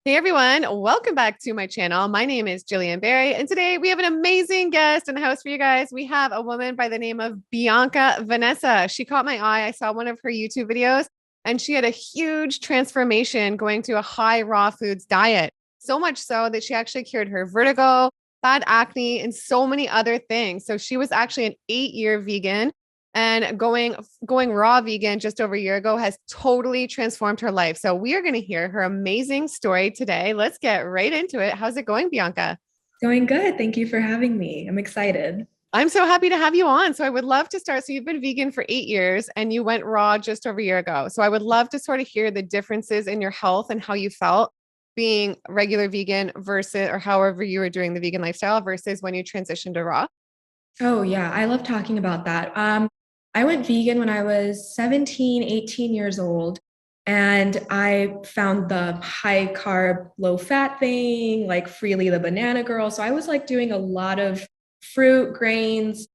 Hey everyone, welcome back to my channel. My name is Gillian Barry, and today we have an amazing guest in the house for you guys. We have a woman by the name of Bianca Vanessa. She caught my eye. I saw one of her YouTube videos, and she had a huge transformation going to a high raw foods diet. So much so that she actually cured her vertigo, bad acne, and so many other things. So she was actually an 8-year vegan and going raw vegan just over a year ago has totally transformed her life. So we are going to hear her amazing story today. Let's get right into it. How's it going, Bianca? Going good. Thank you for having me. I'm excited. I'm so happy to have you on. So I would love to start. So you've been vegan for 8 years and you went raw just over a year ago. So I would love to sort of hear the differences in your health and how you felt being regular vegan versus, or however you were doing the vegan lifestyle versus when you transitioned to raw. Oh, yeah. I love talking about that. I went vegan when I was 17, 18 years old, and I found the high carb, low fat thing, like Freely the Banana Girl. So I was like doing a lot of fruit, grains,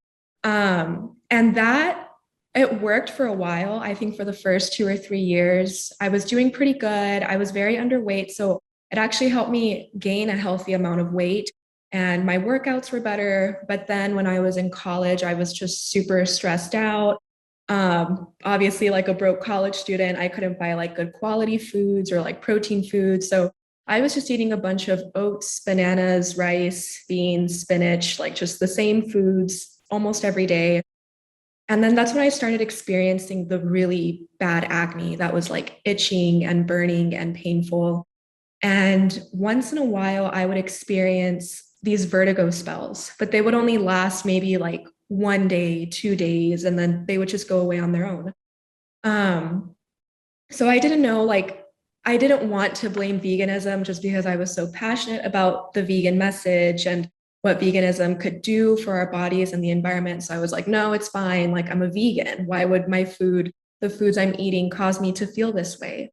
and that it worked for a while. I think for the first 2 or 3 years, I was doing pretty good. I was very underweight. So it actually helped me gain a healthy amount of weight and my workouts were better. But then when I was in college, I was just super stressed out. Obviously, like a broke college student, I couldn't buy like good quality foods or like protein foods. So I was just eating a bunch of oats, bananas, rice, beans, spinach, like just the same foods almost every day. And then that's when I started experiencing the really bad acne that was like itching and burning and painful. And once in a while, I would experience these vertigo spells, but they would only last maybe like 1 day, 2 days, and then they would just go away on their own. Um, so I didn't know, like, I didn't want to blame veganism just because I was so passionate about the vegan message and what veganism could do for our bodies and the environment. So I was like, no, it's fine. Like, I'm a vegan. Why would my food, the foods I'm eating, cause me to feel this way?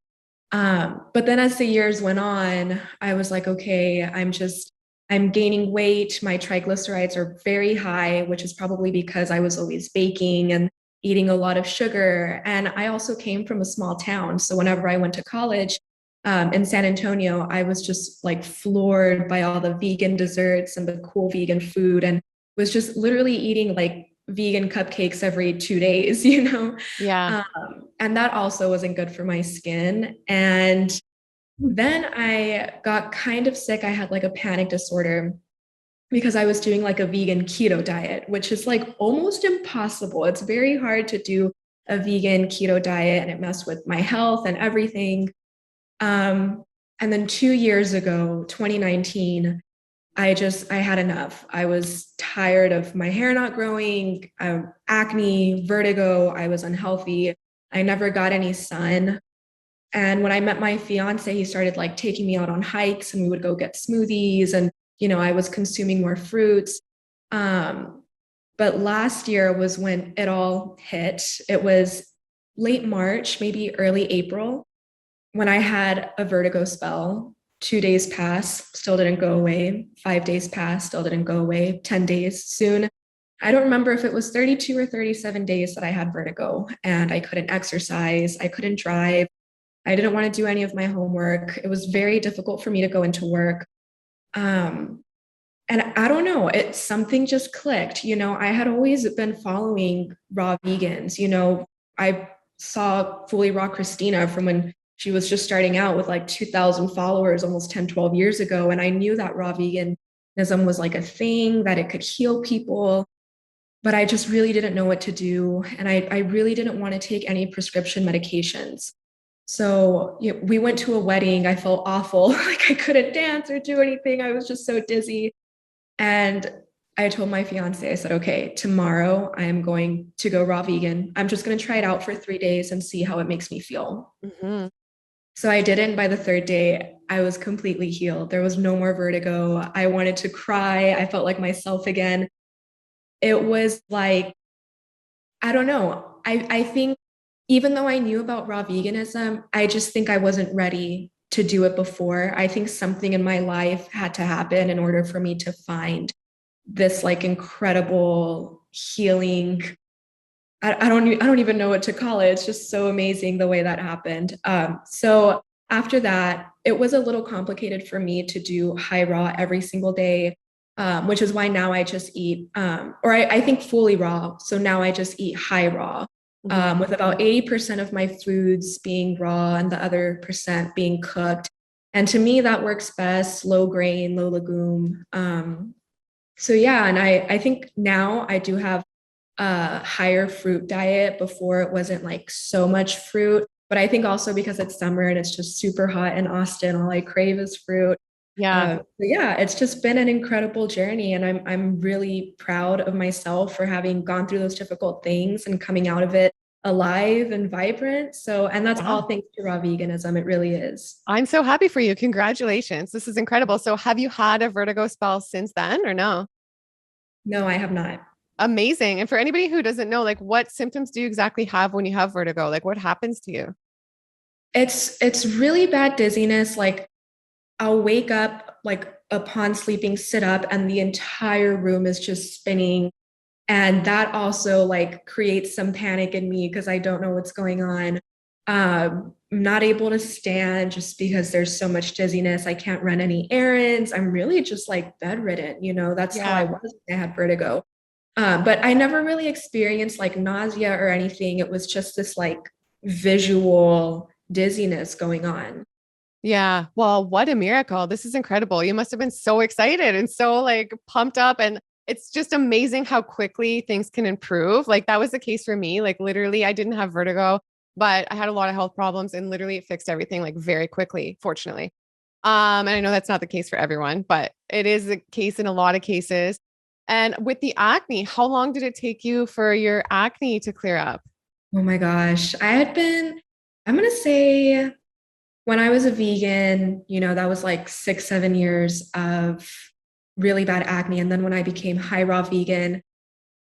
But then as the years went on, I was like, okay, I'm gaining weight. My triglycerides are very high, which is probably because I was always baking and eating a lot of sugar. And I also came from a small town. So whenever I went to college in San Antonio, I was just like floored by all the vegan desserts and the cool vegan food and was just literally eating like vegan cupcakes every 2 days, you know? Yeah. And that also wasn't good for my skin. And then I got kind of sick. I had like a panic disorder because I was doing like a vegan keto diet, which is like almost impossible. It's very hard to do a vegan keto diet and it messed with my health and everything. Um, and then 2 years ago, 2019, I had enough. I was tired of my hair not growing, acne, vertigo. I was unhealthy. I never got any sun. And when I met my fiance, he started like taking me out on hikes and we would go get smoothies and, I was consuming more fruits. Um, but last year was when it all hit. It was late March, maybe early April, when I had a vertigo spell. 2 days passed, still didn't go away. 5 days passed, still didn't go away. 10 days soon. I don't remember if it was 32 or 37 days that I had vertigo and I couldn't exercise. I couldn't drive. I didn't want to do any of my homework. It was very difficult for me to go into work. Um, and I don't know, something just clicked. I had always been following raw vegans. I saw Fully Raw Christina from when she was just starting out with like 2,000 followers almost 10, 12 years ago. And I knew that raw veganism was like a thing, that it could heal people, but I just really didn't know what to do. And I really didn't want to take any prescription medications. So we went to a wedding. I felt awful. Like I couldn't dance or do anything. I was just so dizzy. And I told my fiance, I said, okay, tomorrow I am going to go raw vegan. I'm just going to try it out for 3 days and see how it makes me feel. Hmm. So I did it. And by the third day, I was completely healed. There was no more vertigo. I wanted to cry. I felt like myself again. It was like, I don't know. I think even though I knew about raw veganism, I just think I wasn't ready to do it before. I think something in my life had to happen in order for me to find this like incredible healing. I don't even know what to call it. It's just so amazing the way that happened. So after that, it was a little complicated for me to do high raw every single day, which is why now I just eat, I think fully raw. So now I just eat high raw, Mhm. with about 80% of my foods being raw and the other percent being cooked. And to me, that works best, low grain, low legume. So yeah, and I think now I do have a higher fruit diet. Before it wasn't like so much fruit, but I think also because it's summer and it's just super hot in Austin, all I crave is fruit. Yeah. But yeah, it's just been an incredible journey, and I'm really proud of myself for having gone through those difficult things and coming out of it alive and vibrant. So, and that's Yeah. all thanks to raw veganism. It really is. I'm so happy for you. Congratulations. This is incredible. So have you had a vertigo spell since then or no? No, I have not. Amazing. And for anybody who doesn't know, like what symptoms do you exactly have when you have vertigo? Like what happens to you? It's really bad dizziness. Like I'll wake up like upon sleeping, sit up, and the entire room is just spinning. And that also like creates some panic in me because I don't know what's going on. I'm not able to stand just because there's so much dizziness. I can't run any errands. I'm really just like bedridden. That's how I Yeah. was when I had vertigo. But I never really experienced like nausea or anything. It was just this like visual dizziness going on. Yeah. Well, what a miracle. This is incredible. You must have been so excited and so like pumped up. And it's just amazing how quickly things can improve. Like that was the case for me. Like literally, I didn't have vertigo, but I had a lot of health problems and literally it fixed everything like very quickly, fortunately. And I know that's not the case for everyone, but it is the case in a lot of cases. And with the acne, how long did it take you for your acne to clear up? Oh my gosh. I'm going to say when I was a vegan, that was like 6, 7 years of really bad acne. And then when I became high raw vegan,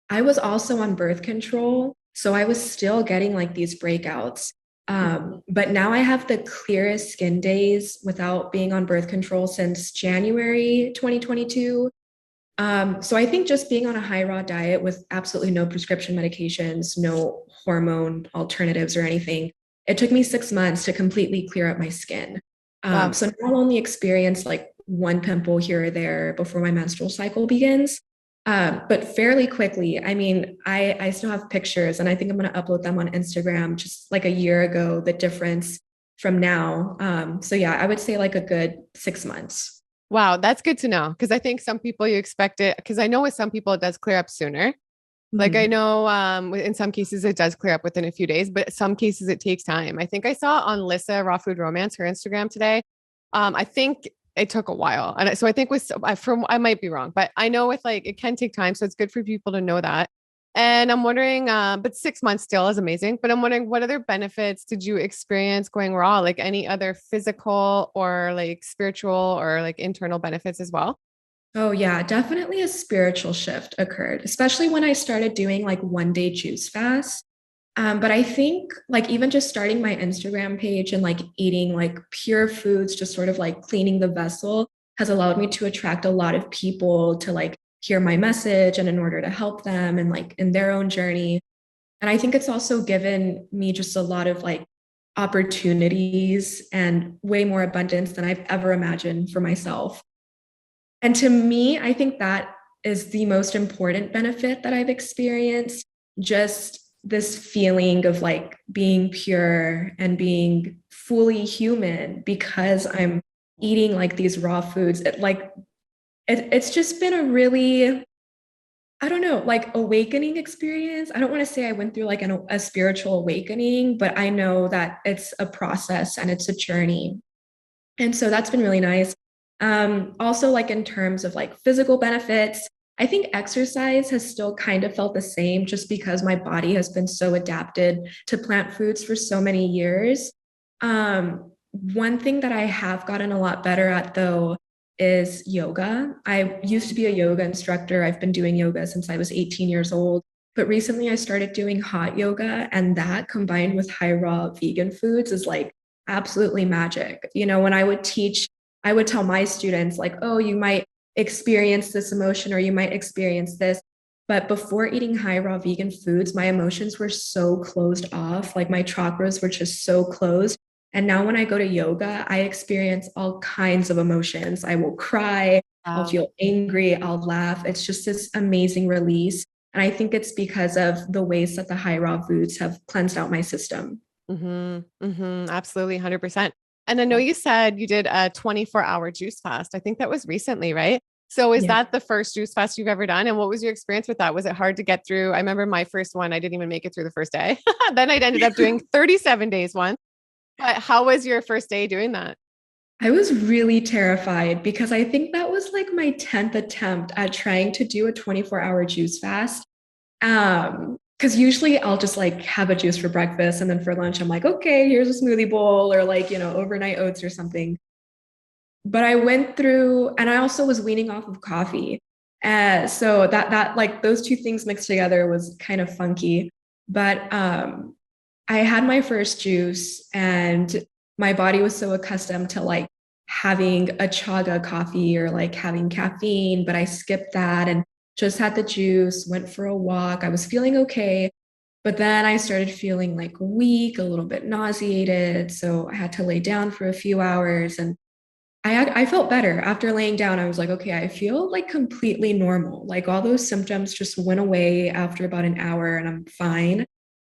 I was also on birth control. So I was still getting like these breakouts. But now I have the clearest skin days without being on birth control since January 2022. So I think just being on a high raw diet with absolutely no prescription medications, no hormone alternatives or anything, it took me 6 months to completely clear up my skin. Wow. So now I'll only experience like one pimple here or there before my menstrual cycle begins. But fairly quickly, I mean, I still have pictures and I think I'm going to upload them on Instagram just like a year ago, the difference from now. So yeah, I would say like a good 6 months. Wow, that's good to know because I think some people you expect it because I know with some people it does clear up sooner. Like I Mhm. know in some cases it does clear up within a few days, but some cases it takes time. I think I saw on Lissa Raw Food Romance her Instagram today. I think it took a while, and so I think with from I might be wrong, but I know with like it can take time, so it's good for people to know that. And I'm wondering, but 6 months still is amazing. But I'm wondering, what other benefits did you experience going raw? Like any other physical or like spiritual or like internal benefits as well? Oh, yeah, definitely a spiritual shift occurred, especially when I started doing like 1 day juice fast. But I think like even just starting my Instagram page and like eating like pure foods, just sort of like cleaning the vessel has allowed me to attract a lot of people to like hear my message and in order to help them and like in their own journey. And I think it's also given me just a lot of like opportunities and way more abundance than I've ever imagined for myself. And to me, I think that is the most important benefit that I've experienced. Just this feeling of like being pure and being fully human because I'm eating like these raw foods. It's just been a really, I don't know, like awakening experience. I don't want to say I went through like a spiritual awakening, but I know that it's a process and it's a journey. And so that's been really nice. Also, like in terms of like physical benefits, I think exercise has still kind of felt the same just because my body has been so adapted to plant foods for so many years. One thing that I have gotten a lot better at though is yoga. I used to be a yoga instructor. I've been doing yoga since I was 18 years old. But recently I started doing hot yoga, and that combined with high raw vegan foods is like absolutely magic. When I would teach, I would tell my students, like, oh, you might experience this emotion or you might experience this. But before eating high raw vegan foods, my emotions were so closed off. Like my chakras were just so closed. And now when I go to yoga, I experience all kinds of emotions. I will cry, I'll Wow. feel angry, I'll laugh. It's just this amazing release. And I think it's because of the ways that the high raw foods have cleansed out my system. Absolutely, 100%. And I know you said you did a 24-hour juice fast. I think that was recently, right? So is Yeah. that the first juice fast you've ever done? And what was your experience with that? Was it hard to get through? I remember my first one, I didn't even make it through the first day. Then I ended up doing 37 days one. But how was your first day doing that? I was really terrified because I think that was like my 10th attempt at trying to do a 24-hour juice fast. Because usually I'll just like have a juice for breakfast and then for lunch I'm like, okay, here's a smoothie bowl or like, overnight oats or something. But I went through, and I also was weaning off of coffee. So that like those two things mixed together was kind of funky. But I had my first juice and my body was so accustomed to like having a chaga coffee or like having caffeine, but I skipped that and just had the juice, went for a walk. I was feeling okay. But then I started feeling like weak, a little bit nauseated. So I had to lay down for a few hours. And I felt better after laying down. I was like, okay, I feel like completely normal. Like all those symptoms just went away after about an hour and I'm fine.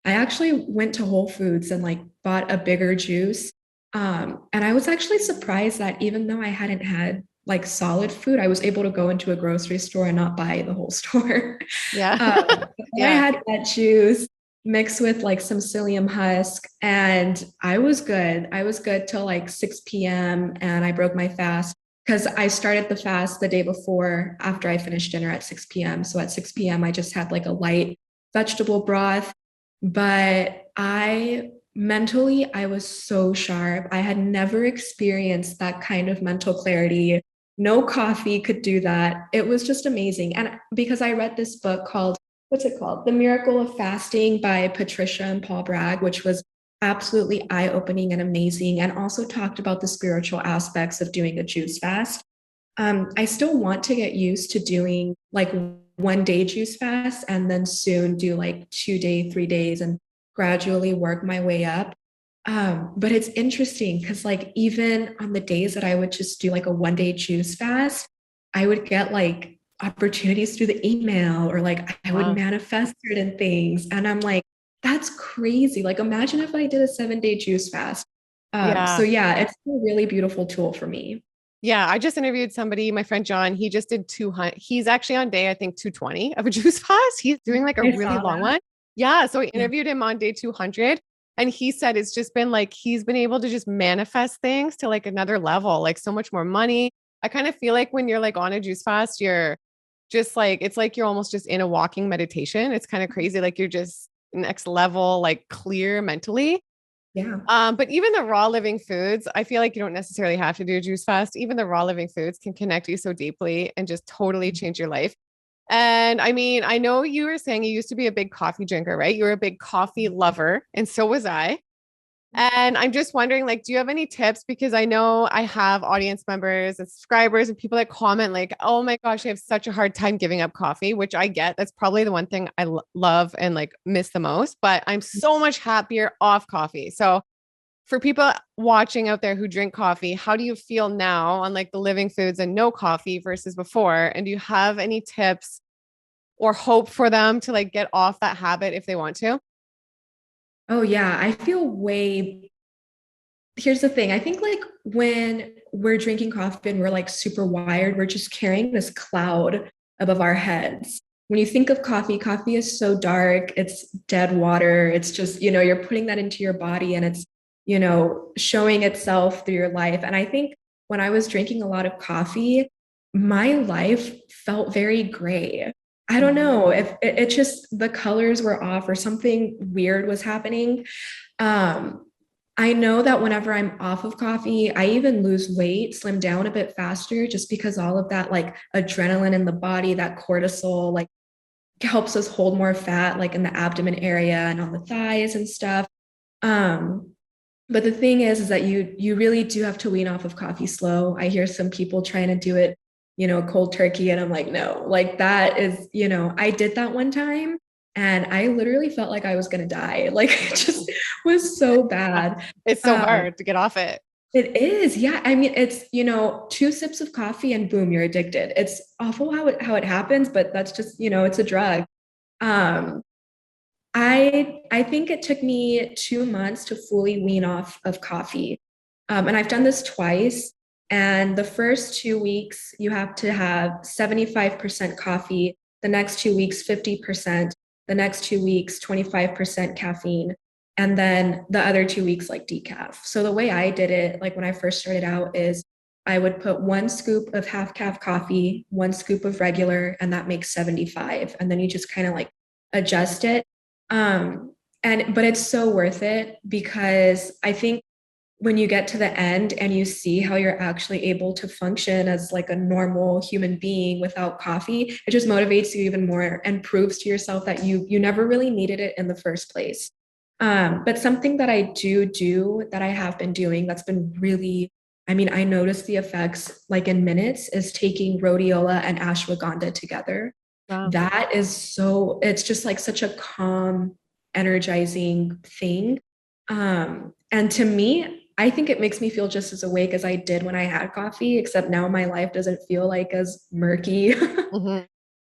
I actually went to Whole Foods and like bought a bigger juice. And I was actually surprised that even though I hadn't had like solid food, I was able to go into a grocery store and not buy the whole store. Yeah. I Yeah. had that juice mixed with like some psyllium husk and I was good. I was good till like 6 p.m. and I broke my fast because I started the fast the day before after I finished dinner at 6 p.m. So at 6 p.m. I just had like a light vegetable broth, but I was so sharp. I had never experienced that kind of mental clarity. No coffee could do that. It was just amazing. And because I read this book called what's it called? The Miracle of Fasting by Patricia and Paul Bragg, which was absolutely eye opening and amazing, and also talked about the spiritual aspects of doing a juice fast. I still want to get used to doing like 1 day juice fast and then soon do like 2 day, 3 days and gradually work my way up. But it's interesting because like even on the days that I would just do like a 1 day juice fast, I would get like opportunities through the email or like I would Wow. manifest certain things. And I'm like, that's crazy. Like imagine if I did a 7 day juice fast. So Yeah. yeah, it's a really beautiful tool for me. Yeah, I just interviewed somebody, my friend John. He just did 200. He's actually on day, I think, 220 of a juice fast. He's doing like a I really saw long that. one. Yeah. So I Yeah. interviewed him on day 200. And he said it's just been like he's been able to just manifest things to like another level, like so much more money. I kind of feel like when you're like on a juice fast, you're just like, it's like you're almost just in a walking meditation. It's kind of crazy. Like you're just next level, like clear mentally. Yeah. But even the raw living foods, I feel like you don't necessarily have to do a juice fast. Even the raw living foods can connect you so deeply and just totally change your life. And I mean, I know you were saying you used to be a big coffee drinker, right? You were a big coffee lover, and so was I. And I'm just wondering, like, do you have any tips? Because I know I have audience members and subscribers and people that comment, like, oh my gosh, I have such a hard time giving up coffee, which I get. That's probably the one thing I love and like miss the most, but I'm so much happier off coffee. So, for people watching out there who drink coffee, how do you feel now on like the living foods and no coffee versus before? And do you have any tips or hope for them to like get off that habit if they want to? Oh yeah, I feel way here's the thing. I think like when we're drinking coffee and we're like super wired, we're just carrying this cloud above our heads. When you think of coffee, coffee is so dark, it's dead water. It's just, you're putting that into your body and it's, showing itself through your life. And I think when I was drinking a lot of coffee, my life felt very gray. I don't know if it just the colors were off or something weird was happening. Um, I know that whenever I'm off of coffee, I even lose weight, slim down a bit faster just because all of that like adrenaline in the body, that cortisol, like helps us hold more fat, like in the abdomen area and on the thighs and stuff. Um, but the thing is that you really do have to wean off of coffee slow. I hear some people trying to do it, cold turkey, and I'm like, no, like that is, I did that one time And I literally felt like I was going to die. Like it just was so bad. It's so Um, hard to get off it. it is. Yeah. I mean, it's, two sips of coffee and boom, you're addicted. It's awful how it happens, but that's just, it's a drug. Um, I think it took me 2 months to fully wean off of coffee. And I've done this twice. And the first 2 weeks, you have to have 75% coffee. The next 2 weeks, 50%. The next 2 weeks, 25% caffeine. And then the other 2 weeks, like decaf. So the way I did it, like when I first started out, is I would put 1 scoop of half calf coffee, 1 scoop of regular, and that makes 75. And then you just kind of like adjust it. Um, but it's so worth it because I think when you get to the end and you see how you're actually able to function as like a normal human being without coffee, it just motivates you even more and proves to yourself that you never really needed it in the first place. But something that I do that I have been doing that's been really, I mean, I noticed the effects like in minutes is taking rhodiola and ashwagandha together. Wow. That is so, it's just like such a calm, energizing thing. And to me, I think it makes me feel just as awake as I did when I had coffee, except now my life doesn't feel like as murky. Hmm.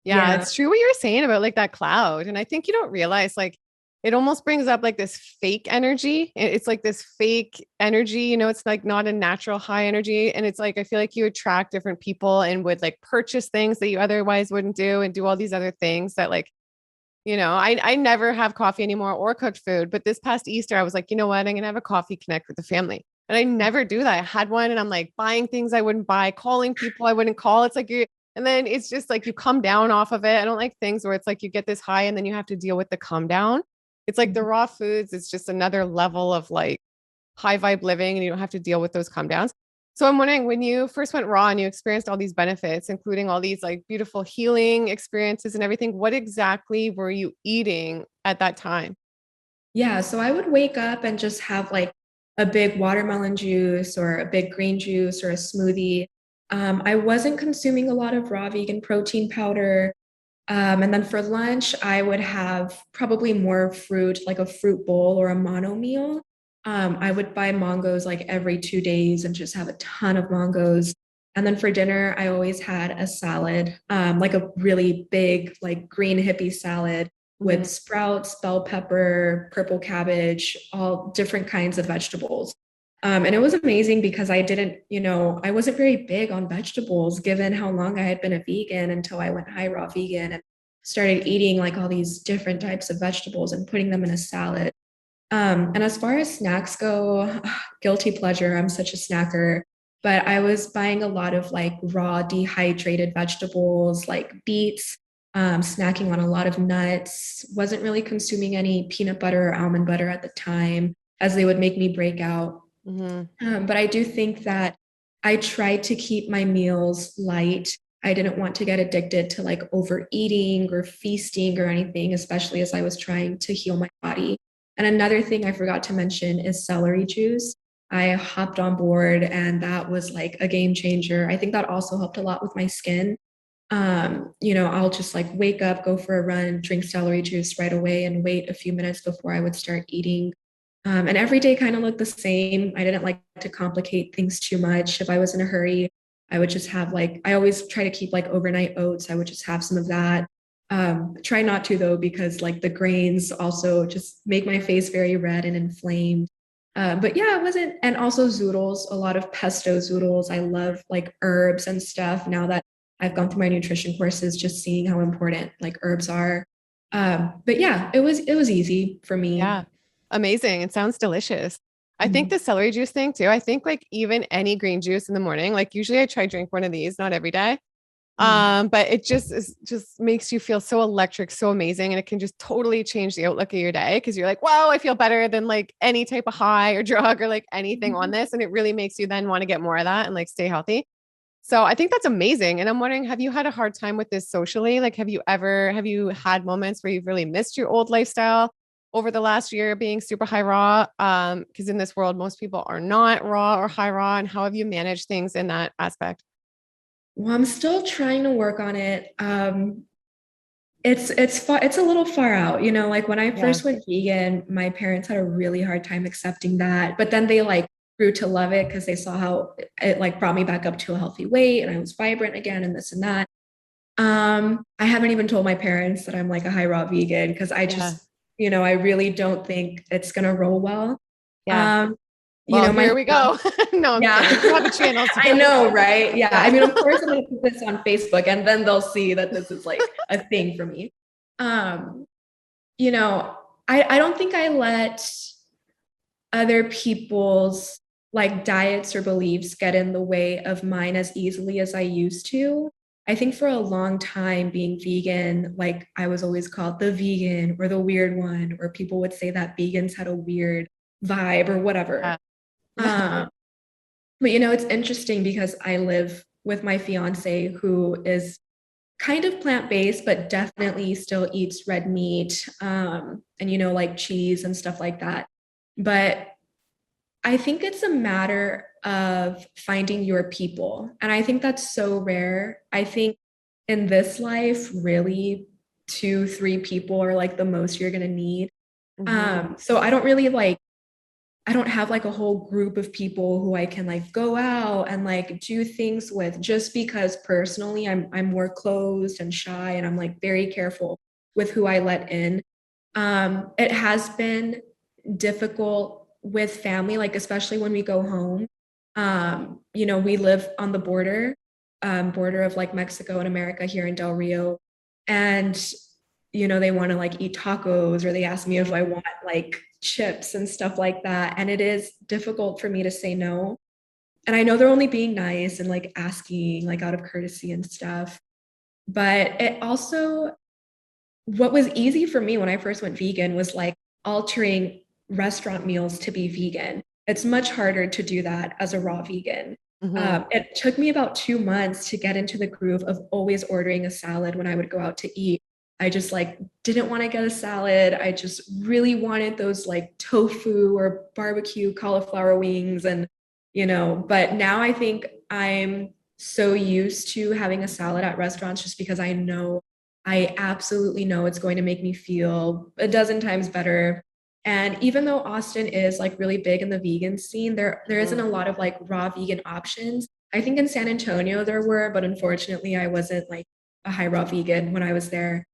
Yeah, Yeah. it's true what you're saying about like that cloud. And I think you don't realize like it almost brings up like this fake energy. It's like this fake energy, it's like not a natural high energy. And it's like I feel like you attract different people and would like purchase things that you otherwise wouldn't do and do all these other things that like, I never have coffee anymore or cooked food. But this past Easter, I was like, you know what? I'm gonna have a coffee connect with the family. And I never do that. I had one and I'm like buying things I wouldn't buy, calling people I wouldn't call. It's like you and then it's just like you come down off of it. I don't like things where it's like you get this high and then you have to deal with the come down. It's like the raw foods, it's just another level of like high vibe living and you don't have to deal with those come downs. So I'm wondering when you first went raw and you experienced all these benefits, including all these like beautiful healing experiences and everything, what exactly were you eating at that time? Yeah, so I would wake up and just have like a big watermelon juice or a big green juice or a smoothie. I wasn't consuming a lot of raw vegan protein powder. And then for lunch, I would have probably more fruit, like a fruit bowl or a mono meal. I would buy mangoes like every 2 days and just have a ton of mangoes. And then for dinner, I always had a salad, like a really big, like green hippie salad Mhm. with sprouts, bell pepper, purple cabbage, all different kinds of vegetables. And it was amazing because I wasn't very big on vegetables given how long I had been a vegan until I went high raw vegan and started eating like all these different types of vegetables and putting them in a salad. And as far as snacks go, guilty pleasure, I'm such a snacker. But I was buying a lot of like raw dehydrated vegetables like beets, snacking on a lot of nuts, wasn't really consuming any peanut butter or almond butter at the time, as they would make me break out. Mhm. But I do think that I tried to keep my meals light. I didn't want to get addicted to like overeating or feasting or anything, especially as I was trying to heal my body. And another thing I forgot to mention is celery juice. I hopped on board and that was like a game changer. I think that also helped a lot with my skin. I'll just like wake up, go for a run, drink celery juice right away, and wait a few minutes before I would start eating. And every day kind of looked the same. I didn't like to complicate things too much. If I was in a hurry, I would just have like, I always try to keep like overnight oats. I would just have some of that. Try not to though, because like the grains also just make my face very red and inflamed. But yeah, it wasn't, and also zoodles, a lot of pesto zoodles. I love like herbs and stuff now that I've gone through my nutrition courses, just seeing how important like herbs are. But yeah, it was easy for me. Yeah. Amazing. It sounds delicious. I think Mhm. the celery juice thing too. I think like even any green juice in the morning, like usually I try drink one of these, not every day. Mhm. But it just makes you feel so electric, so amazing. And it can just totally change the outlook of your day because you're like, wow, I feel better than like any type of high or drug or like anything on Mhm. this. And it really makes you then want to get more of that and like stay healthy. So I think that's amazing. And I'm wondering, have you had a hard time with this socially? Like, have you had moments where you've really missed your old lifestyle over the last year being super high raw? Because in this world, most people are not raw or high raw. And how have you managed things in that aspect? Well, I'm still trying to work on it. it's a little far out, you know, like when I Yeah. first went vegan, my parents had a really hard time accepting that, but then they like grew to love it because they saw how it like brought me back up to a healthy weight and I was vibrant again and this and that. I haven't even told my parents that I'm like a high raw vegan because I Yeah. just, you know, I really don't think it's gonna roll well. Yeah. Um, you Well, know, my here we go. No, I'm yeah, kidding. You have a channel I soon. know, right? Yeah. I Yeah. mean, of course, I'm going to put this on Facebook and then they'll see that this is like a thing for me. Um, you know, I don't think I let other people's like diets or beliefs get in the way of mine as easily as I used to. I think for a long time being vegan, like I was always called the vegan or the weird one, or people would say that vegans had a weird vibe or whatever. Yeah. Yeah. Um, but you know, it's interesting because I live with my fiance who is kind of plant-based, but definitely still eats red meat, and you know, like cheese and stuff like that. But I think it's a matter of finding your people. And I think that's so rare. I think in this life, really, two, three people are like the most you're gonna need. Hmm. So I don't really like I don't have like a whole group of people who I can like go out and like do things with just because personally I'm more closed and shy and I'm like very careful with who I let in. It has been difficult with family, like especially when we go home. You know, we live on the border of like Mexico and America here in Del Rio. And you know, they want to like eat tacos or they ask me if I want like chips and stuff like that. And it is difficult for me to say no. And I know they're only being nice and like asking like out of courtesy and stuff. But it also, what was easy for me when I first went vegan was like altering restaurant meals to be vegan. It's much harder to do that as a raw vegan. Hmm. It took me about 2 months to get into the groove of always ordering a salad when I would go out to eat. I just like didn't want to get a salad. I just really wanted those like tofu or barbecue cauliflower wings and you know, but now I think I'm so used to having a salad at restaurants just because I absolutely know it's going to make me feel a dozen times better. And even though Austin is like really big in the vegan scene, there isn't a lot of like raw vegan options. I think in San Antonio there were, but unfortunately I wasn't like a high raw vegan when I was there.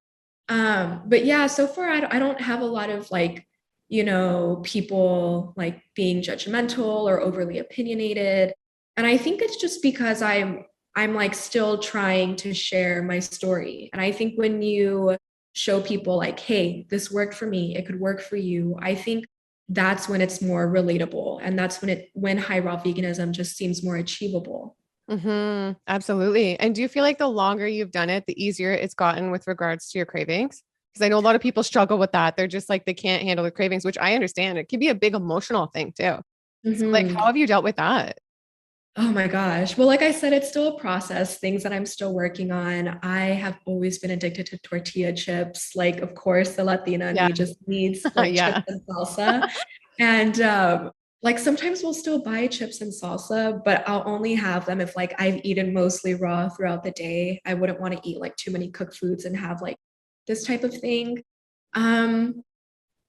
But yeah, so far I don't have a lot of like, you know, people like being judgmental or overly opinionated. And I think it's just because I'm like still trying to share my story. And I think when you show people like, hey, this worked for me, it could work for you, I think that's when it's more relatable. And that's when high raw veganism just seems more achievable. Absolutely. And do you feel like the longer you've done it, the easier it's gotten with regards to your cravings? Because I know a lot of people struggle with that. They're just like, they can't handle the cravings, which I understand. It can be a big emotional thing too. So, like, Mhm. how have you dealt with that? Oh my gosh. Well, like I said, it's still a process, things that I'm still working on. I have always been addicted to tortilla chips. Like, of course, the Latina in Yeah. me just needs like chips Yeah. and salsa. And like sometimes we'll still buy chips and salsa, but I'll only have them if like I've eaten mostly raw throughout the day. I wouldn't want to eat like too many cooked foods and have like this type of thing. Um,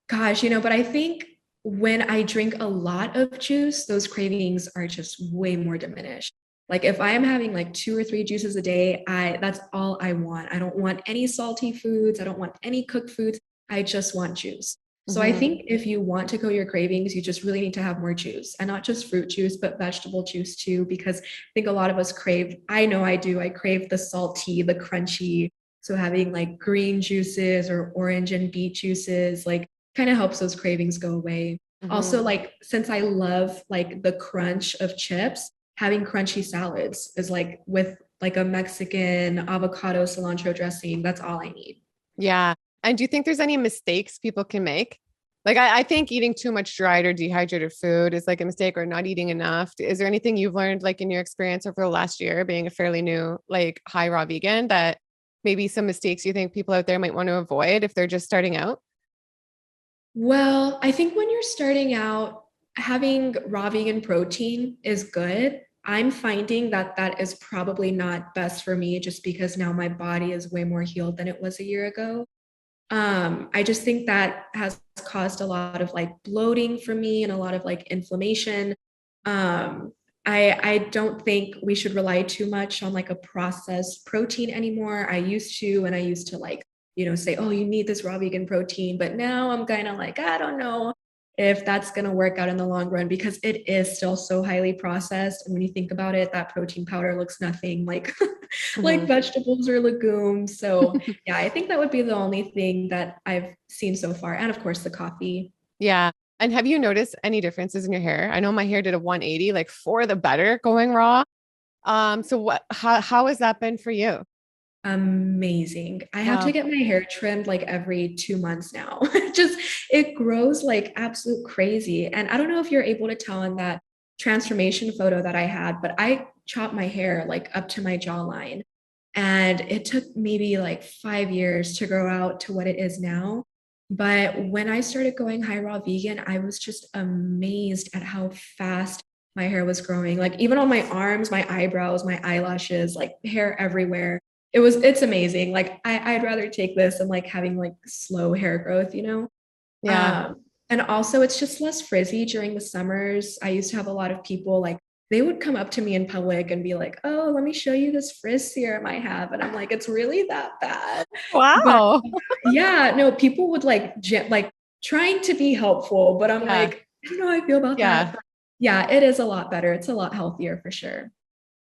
Gosh, you know, but I think when I drink a lot of juice, those cravings are just way more diminished. Like if I am having like two or three juices a day, I that's all I want. I don't want any salty foods. I don't want any cooked foods. I just want juice. So I Hmm. think if you want to kill your cravings, you just really need to have more juice and not just fruit juice, but vegetable juice too, because I think a lot of us crave, I know I do, I crave the salty, the crunchy. So having like green juices or orange and beet juices, like kind of helps those cravings go away. Also, Hmm. like since I love like the crunch of chips, having crunchy salads is like with like a Mexican avocado cilantro dressing. That's all I need. Yeah. And do you think there's any mistakes people can make? Like, I think eating too much dried or dehydrated food is like a mistake or not eating enough. Is there anything you've learned, like in your experience over the last year, being a fairly new, like high raw vegan, that maybe some mistakes you think people out there might want to avoid if they're just starting out? Well, I think when you're starting out, having raw vegan protein is good. I'm finding that that is probably not best for me just because now my body is way more healed than it was a year ago. I just think that has caused a lot of like bloating for me and a lot of like inflammation. Um, I don't think we should rely too much on like a processed protein anymore. And I used to like, say, oh, you need this raw vegan protein. But now I'm kind of like, I don't know if that's going to work out in the long run because it is still so highly processed. And when you think about it, that protein powder looks nothing like like Mhm. vegetables or legumes. So yeah, I think that would be the only thing that I've seen so far. And of course, the coffee. Yeah. And have you noticed any differences in your hair? I know my hair did a 180, like for the better going raw. So how has that been for you? Amazing. I have to Wow. get my hair trimmed like every 2 months now. Just it grows like absolute crazy. And I don't know if you're able to tell in that transformation photo that I had, but I chopped my hair like up to my jawline. And it took maybe like 5 years to grow out to what it is now. But when I started going high raw vegan, I was just amazed at how fast my hair was growing. Like even on my arms, my eyebrows, my eyelashes, like hair everywhere. It's amazing. Like I'd rather take this than like having like slow hair growth. Yeah. And also it's just less frizzy during the summers. I used to have a lot of people like they would come up to me in public and be like, oh, let me show you this frizz serum I have. And I'm like, it's really that bad. But Wow. yeah, no, people would like like trying to be helpful, but I'm Yeah. like, I don't know how I feel about that. Yeah. But yeah, it is a lot better. It's a lot healthier for sure.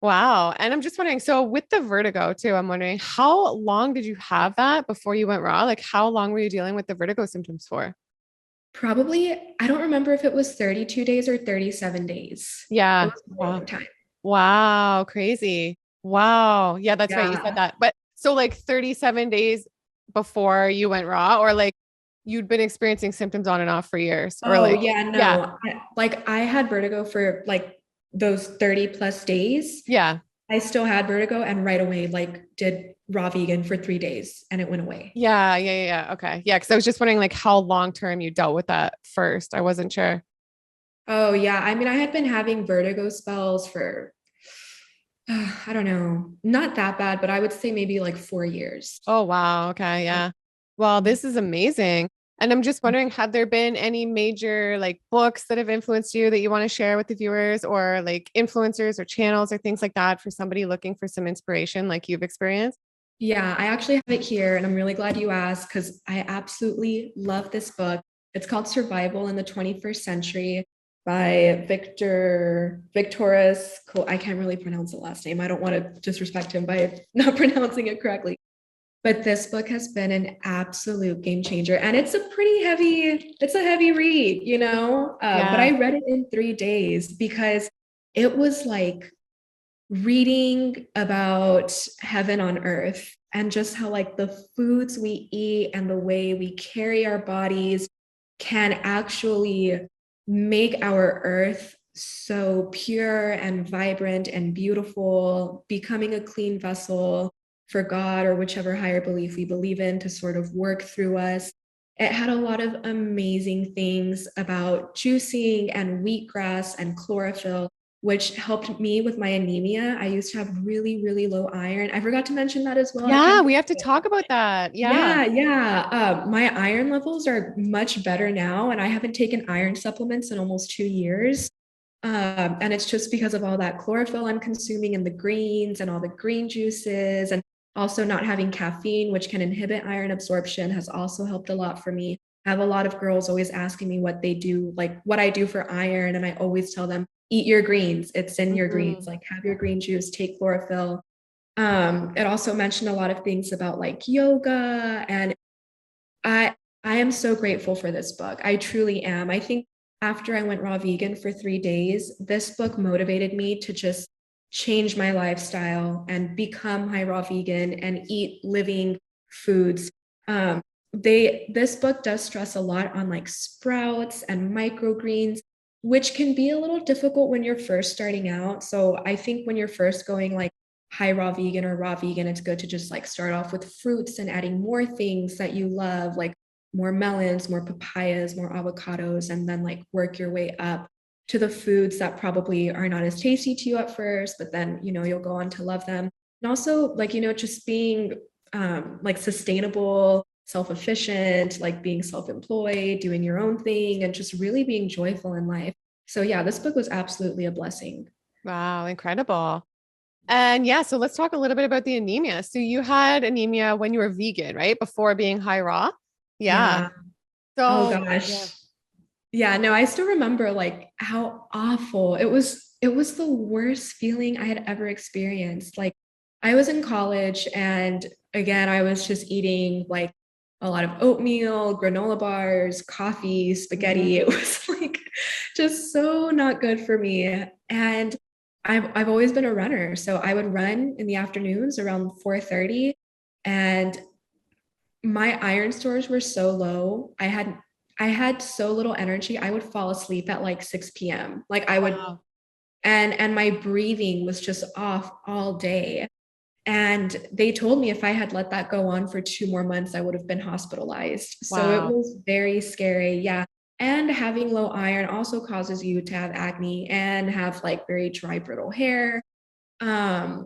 Wow. And I'm just wondering, so with the vertigo too, I'm wondering how long did you have that before you went raw? Like how long were you dealing with the vertigo symptoms for? Probably, I don't remember if it was 32 days or 37 days. It Yeah. was a Wow. long time. Wow. Crazy. Wow. Yeah, that's right. You said Yeah. that. But so like 37 days before you went raw, or like you'd been experiencing symptoms on and off for years, or Oh, like, yeah, yeah, no. Like I had vertigo for like those 30 plus days. yeah. I still had vertigo and right away like did raw vegan for 3 days and it went away. Yeah. Okay. Yeah. Cause I was just wondering like how long term you dealt with that first. I wasn't sure. Oh, yeah. I mean, I had been having vertigo spells for I don't know, not that bad, but I would say maybe like 4 years. Oh, wow. Okay. Yeah. Well, this is amazing. And I'm just wondering, have there been any major like books that have influenced you that you want to share with the viewers, or like influencers or channels or things like that for somebody looking for some inspiration like you've experienced? Yeah, I actually have it here, and I'm really glad you asked because I absolutely love this book. It's called Survival in the 21st Century by Victoris. I can't really pronounce the last name. I don't want to disrespect him by not pronouncing it correctly. But this book has been an absolute game changer, and it's a heavy read. But Yeah. I read it in 3 days because it was like reading about heaven on earth and just how like the foods we eat and the way we carry our bodies can actually make our earth so pure and vibrant and beautiful, becoming a clean vessel for God or whichever higher belief we believe in to sort of work through us. It had a lot of amazing things about juicing and wheatgrass and chlorophyll, which helped me with my anemia. I used to have really, really low iron. I forgot to mention that as well. I Yeah. kind We of have to talk about that. Yeah. yeah. My iron levels are much better now, and I haven't taken iron supplements in almost 2 years. And it's just because of all that chlorophyll I'm consuming in the greens and all the green juices, and also not having caffeine, which can inhibit iron absorption, has also helped a lot for me. I have a lot of girls always asking me what they do, like what I do for iron. And I always tell them, eat your greens. It's in your greens. Mhm. Like have your green juice, take chlorophyll. It also mentioned a lot of things about like yoga, and I I am so grateful for this book. I truly am. I think after I went raw vegan for 3 days, this book motivated me to just change my lifestyle and become high raw vegan and eat living foods. This book does stress a lot on like sprouts and microgreens, which can be a little difficult when you're first starting out. So I think when you're first going like high raw vegan or raw vegan, it's good to just like start off with fruits and adding more things that you love, like more melons, more papayas, more avocados, and then like work your way up. to the foods that probably are not as tasty to you at first, but then, you'll go on to love them. And also like, just being like sustainable, self-efficient, like being self-employed, doing your own thing, and just really being joyful in life. So yeah, this book was absolutely a blessing. Wow, incredible. And yeah, so let's talk a little bit about the anemia. So you had anemia when you were vegan, right? Before being high raw. Yeah. Yeah. Oh So yeah. gosh. Yeah, no, I still remember like how awful it was. It was the worst feeling I had ever experienced. Like I was in college and again, I was just eating like a lot of oatmeal, granola bars, coffee, spaghetti. It Mhm. was like just so not good for me. And I've always been a runner. So I would run in the afternoons around 4:30 and my iron stores were so low. I had so little energy. I would fall asleep at like 6 p.m. Like I would Wow. and my breathing was just off all day. And they told me if I had let that go on for 2 more months, I would have been hospitalized. So it Wow. was very scary. Yeah. And having low iron also causes you to have acne and have like very dry, brittle hair. Um,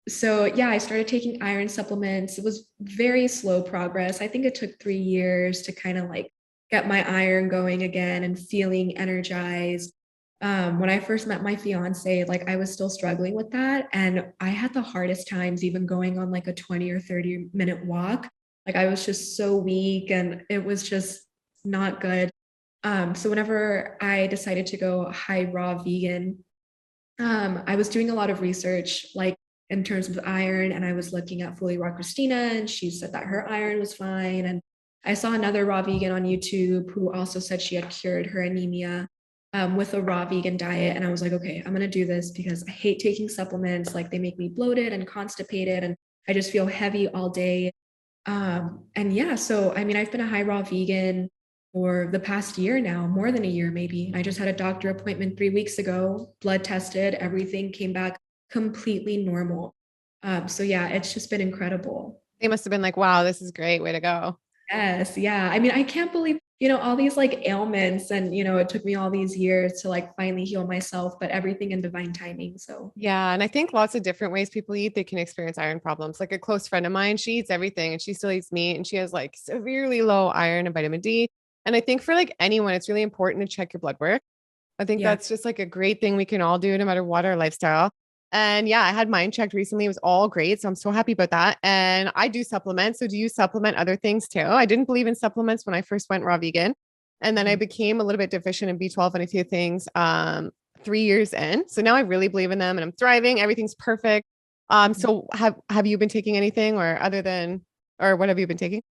so yeah, I started taking iron supplements. It was very slow progress. I think it took 3 years to kind of like get my iron going again and feeling energized. When I first met my fiance, like I was still struggling with that. And I had the hardest times even going on like a 20 or 30-minute walk. Like I was just so weak and it was just not good. So whenever I decided to go high raw vegan, I was doing a lot of research, like in terms of iron, and I was looking at Fully Raw Christina, and she said that her iron was fine. And I saw another raw vegan on YouTube who also said she had cured her anemia with a raw vegan diet. And I was like, okay, I'm gonna do this because I hate taking supplements. Like they make me bloated and constipated, and I just feel heavy all day. And yeah, so I mean, I've been a high raw vegan for the past year now, more than a year maybe. I just had a doctor appointment 3 weeks ago, blood tested, everything came back completely normal. So yeah, it's just been incredible. They must have been like, wow, this is great. Way to go. Yes, yeah. I mean, I can't believe, all these like ailments and, it took me all these years to like finally heal myself, but everything in divine timing. So Yeah. And I think lots of different ways people eat, they can experience iron problems. Like a close friend of mine, she eats everything and she still eats meat and she has like severely low iron and vitamin D. And I think for like anyone, it's really important to check your blood work. I think yeah. that's just like a great thing we can all do no matter what our lifestyle. And yeah, I had mine checked recently. It was all great. So I'm so happy about that. And I do supplement. So do you supplement other things too? I didn't believe in supplements when I first went raw vegan. And then I Mhm. became a little bit deficient in B12 and a few things 3 years in. So now I really believe in them and I'm thriving. Everything's perfect. So have you been taking anything or other than or what have you been taking?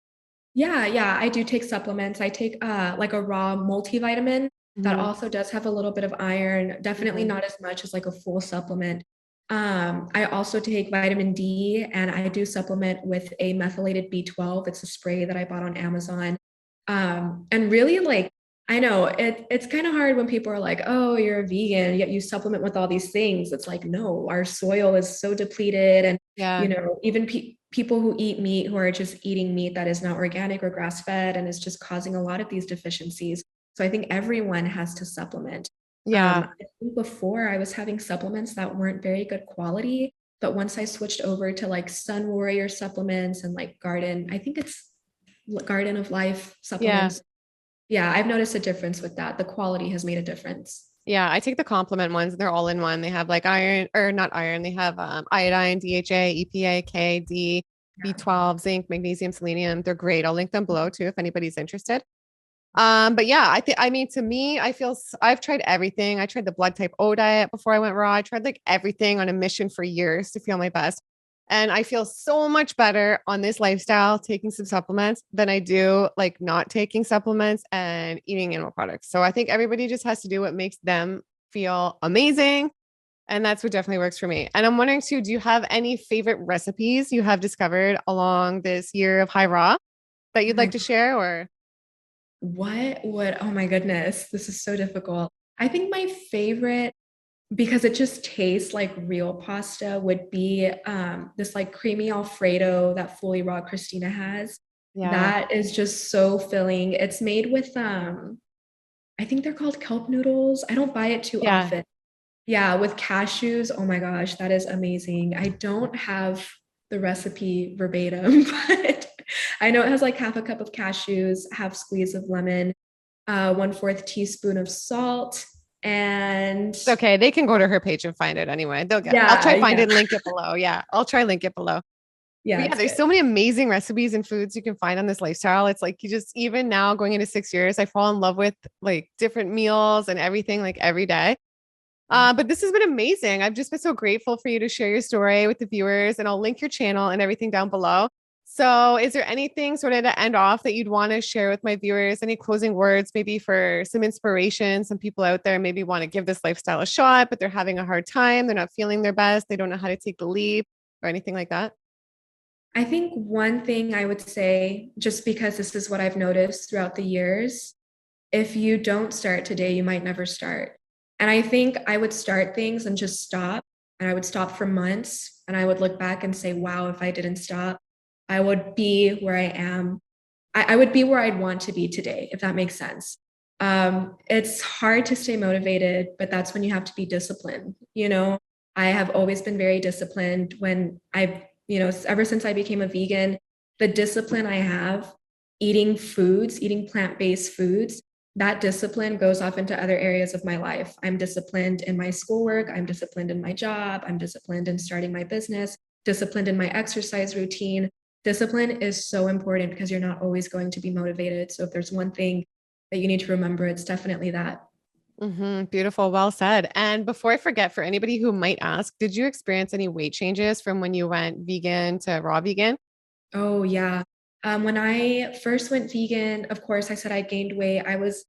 Yeah, yeah, I do take supplements. I take like a raw multivitamin that Mhm. also does have a little bit of iron, definitely Mhm. not as much as like a full supplement. I also take vitamin D and I do supplement with a methylated B12. It's a spray that I bought on Amazon. And really like I know it's kind of hard when people are like, "Oh, you're a vegan, yet you supplement with all these things." It's like, no, our soil is so depleted and Yeah. even people who eat meat who are just eating meat that is not organic or grass fed and is just causing a lot of these deficiencies. So I think everyone has to supplement. Yeah. I think before I was having supplements that weren't very good quality, but once I switched over to like Sun Warrior supplements and like I think it's Garden of Life Yeah. supplements. Yeah, I've noticed a difference with that. The quality has made a difference. Yeah, I take the complement ones. They're all in one. They have like iron or not iron. They have iodine, DHA, EPA, K, D, Yeah. B12, zinc, magnesium, selenium. They're great. I'll link them below too if anybody's interested. But yeah, I mean, to me, I've tried everything. I tried the blood type O diet before I went raw. I tried like everything on a mission for years to feel my best. And I feel so much better on this lifestyle taking some supplements than I do like not taking supplements and eating animal products. So I think everybody just has to do what makes them feel amazing. And that's what definitely works for me. And I'm wondering too, do you have any favorite recipes you have discovered along this year of high raw that Oh you'd my like to God. share or Oh my goodness, this is so difficult. I think my favorite, because it just tastes like real pasta, would be this like creamy Alfredo that Fully Raw Christina has. yeah. That is just so filling. It's made with I think they're called kelp noodles. I don't buy it too Yeah. often. Yeah, with cashews. Oh my gosh, that is amazing. I don't have the recipe verbatim, but I know it has like half a cup of cashews, half squeeze of lemon, 1/4 teaspoon of salt, and It's okay. They can go to her page and find it anyway. They'll get it. I'll yeah, try find yeah, it and link it below. Yeah. I'll try link it below. yeah, But yeah, it's there's good. so many amazing recipes and foods you can find on this lifestyle. It's like you just even now going into 6 years, I fall in love with like different meals and everything like every day. But this has been amazing. I've just been so grateful for you to share your story with the viewers, and I'll link your channel and everything down below. So, is there anything sort of to end off that you'd want to share with my viewers? Any closing words, maybe for some inspiration? Some people out there maybe want to give this lifestyle a shot, but they're having a hard time. They're not feeling their best. They don't know how to take the leap or anything like that. I think one thing I would say, just because this is what I've noticed throughout the years, if you don't start today, you might never start. And I think I would start things and just stop. And I would stop for months. And I would look back and say, wow, if I didn't stop, I would be where I am. I would be where I'd want to be today, if that makes sense. It's hard to stay motivated, but that's when you have to be disciplined. I have always been very disciplined when ever since I became a vegan, the discipline I have eating foods, eating plant-based foods, that discipline goes off into other areas of my life. I'm disciplined in my schoolwork, I'm disciplined in my job, I'm disciplined in starting my business, disciplined in my exercise routine. Discipline is so important because you're not always going to be motivated. So if there's one thing that you need to remember, it's definitely that. Beautiful. Well said. And before I forget, for anybody who might ask, did you experience any weight changes from when you went vegan to raw vegan? Oh yeah. When I first went vegan, of course, I said I gained weight. I was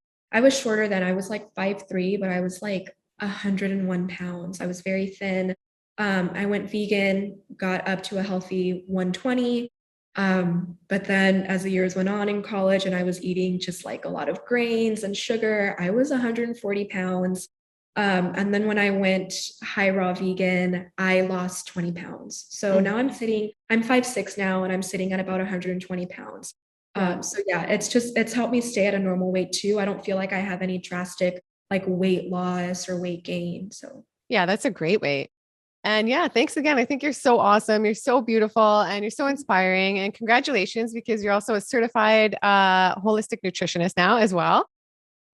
shorter then. I was like 5'3", but I was like 101 pounds. I was very thin. I went vegan, got up to a healthy 120. But then as the years went on in college and I was eating just like a lot of grains and sugar, I was 140 pounds. And then when I went high raw vegan, I lost 20 pounds. So now I'm 5'6" now, and I'm sitting at about 120 pounds. Yeah. So yeah, it's helped me stay at a normal weight too. I don't feel like I have any drastic like weight loss or weight gain. So Yeah, that's a great weight. And yeah, thanks again. I think you're so awesome. You're so beautiful and you're so inspiring. And congratulations because you're also a certified holistic nutritionist now as well.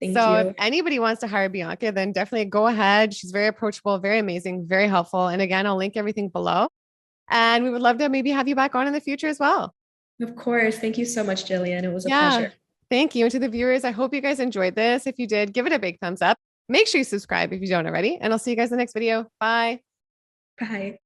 thank So if you. anybody wants to hire Bianca, then definitely go ahead. She's very approachable, very amazing, very helpful. And again, I'll link everything below. And we would love to maybe have you back on in the future as well. Of course. Thank you so much, Gillian. It was a Yeah. pleasure. Thank you. And to the viewers, I hope you guys enjoyed this. If you did, give it a big thumbs up. Make sure you subscribe if you don't already. And I'll see you guys in the next video. Bye. Bye.